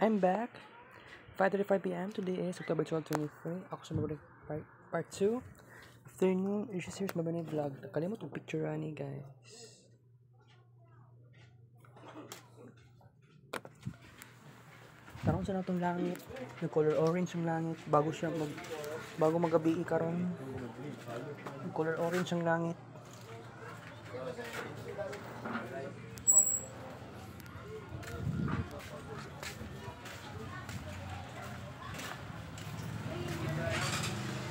I'm back. 5:35 p.m. Today is October 12, 2023. Ako sa mabalik part 2. Afternoon, it's a series mabanay vlog. Nakalimot yung picture ni guys. Tarong sa natong langit. Yung color orange yung langit. Bago magabi karon. Yung color orange yung langit.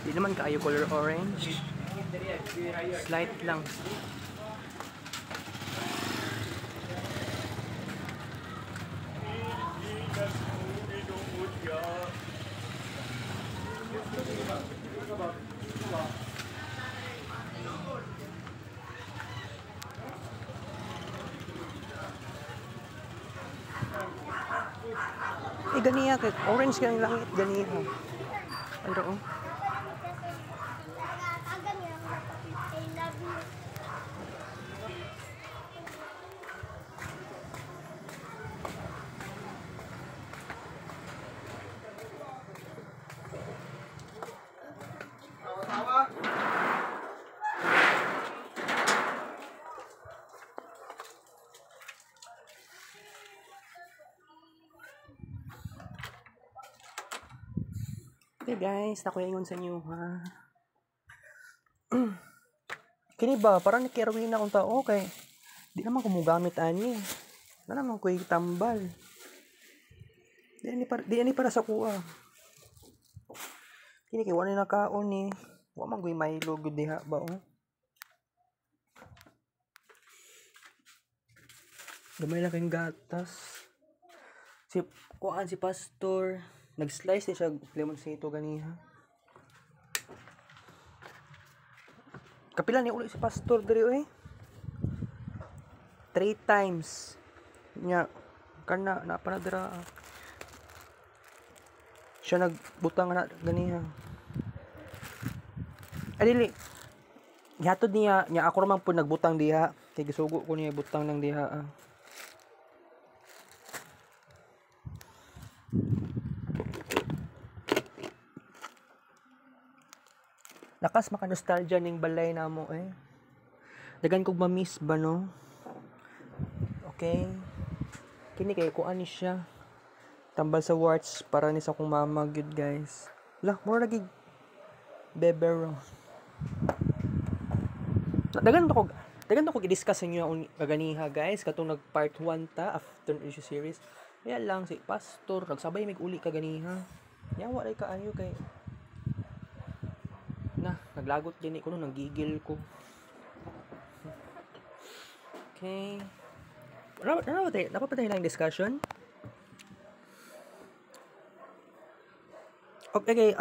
Di naman kaayo color orange. Slight lang. Ganiya kay orange kang langit ganiya. Ano? Okay guys, nakuyaingon sa inyo ha. Kini ba, parang nakirawin na akong tao kay di naman kumugamit ani. Na naman ko tambal. Di ani para sa kuha. Kini kay wala na kaon ni. Wa man goy Milo gud diha ba oh. Gamay lang kayong gatas. Si pastor nag-slice ni siya lemon sito ganiha. Kapila ni ulit si pastor diri oy. 3 times. Nya kana na para dira. Siya nagbutang na ganiha. Adili. Gihatod niya ako ramang po nagbutang diha. Kay gisugo ko niya butang nang diha. Lakas maka nostalgia ning balay namo eh. Dagan kog ma-miss ba no? Okay. Kini kay kuan ni siya. Tambal sa warts para ni sa akong mama good guys. Lah, more lagi bebero. Dagan to ko i-discuss inyo kaganiha guys katong nag part 1 ta after issue series. Kaya lang si pastor nagsabay mig uli kaganiha. Yawa ray kaayo kay naglagot din ko nung nanggigil ko. Okay. Napapatay lang discussion. Okay,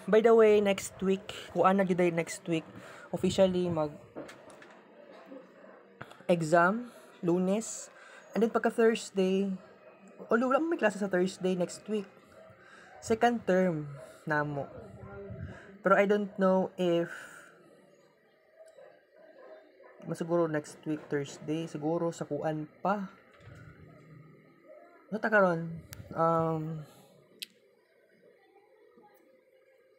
by the way, next week, kuan na gyud next week, officially mag exam, Lunes, and then pagka Thursday, wala may klase sa Thursday next week. Second term namo. Pero I don't know if masiguro next week Thursday, siguro sa kuan pa. Nota karon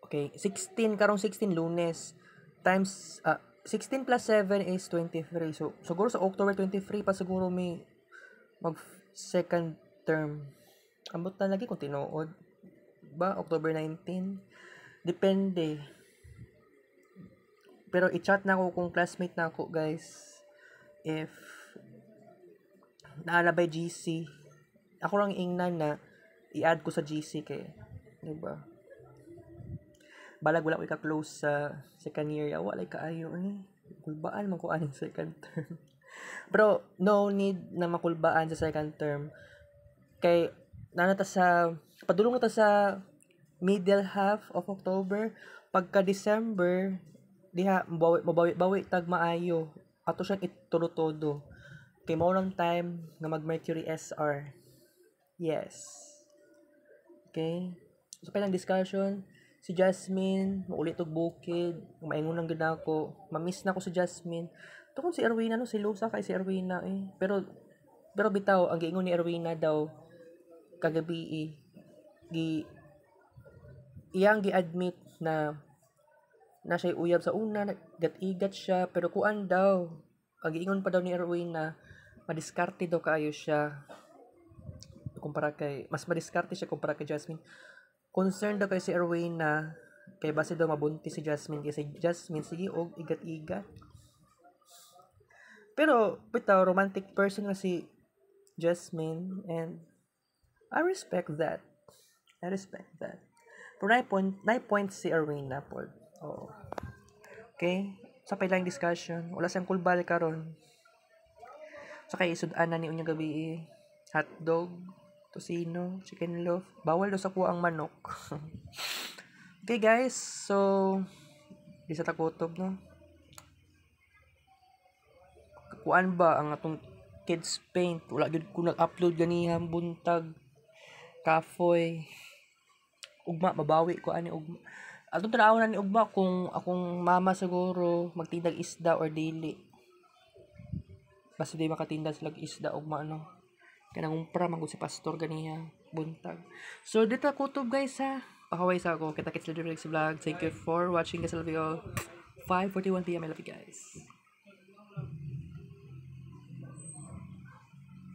okay, 16 karong 16 Lunes times 16 plus 7 is 23. So siguro sa October 23 pa siguro may mag second term. Ambot na lagi kung tinuod ba October 19. Depende. Pero i-chat na ako kung classmate na ako, guys. If naalabay GC. Ako lang ingnan na i-add ko sa GC kay, diba? Balag wala ko ika-close sa second year. Wala kaayo eh. Kulbaan man ko aning second term. Pero no need na makulbaan sa second term. Kay nanata sa padulong na ta sa middle half of October, pagka December, diha mabawi tag maayo. Ato siyang itulo-todo. Kay mo lang time nga mag Mercury SR. Yes. Okay. So pa lang discussion, si Jasmine, maulit og bukid, maingon ang gid ako. Ma-miss na ko si Jasmine. Tukon si Erwina no, si Lusa kay si Erwina eh. Pero bitaw ang giingon ni Erwina daw kagabi gi iyang gi-admit na siya uyab sa una, gat-igat siya, pero kuan daw. Giingon pa daw ni Erwin na madiskarte daw kaayo siya mas madiskarte siya kumpara kay Jasmine. Concerned daw kay si Erwin na kay base daw mabunti si Jasmine kasi Jasmine sige og igat-igat. Pero bitaw romantic person na si Jasmine and I respect that. Pero na point si Erwin na po. Oo. Okay? Sa pailang discussion, wala siyang kulbal karon. Sa kay isud-an na ni unya gabi hotdog, tocino, chicken loaf. Bawal daw sa kuha ang manok. Okay guys, so di sa takutob no. Kuan ba ang atong kids paint? Wala gyud ko nag-upload ganihang buntag. Kafoy. Ugma mabawi ko ani ugma. Atong tanawon ni ugma kung akong mama siguro magtindag isda or dili. Basta di makatinda sila isda ugma no. Kaya nangumpra man si pastor ganiya buntag. So dito kutob guys ha. Pakaway sa ako. Kita-kits sa vlog. Thank you for watching guys. I love you all. 5:41 PM. I love you guys.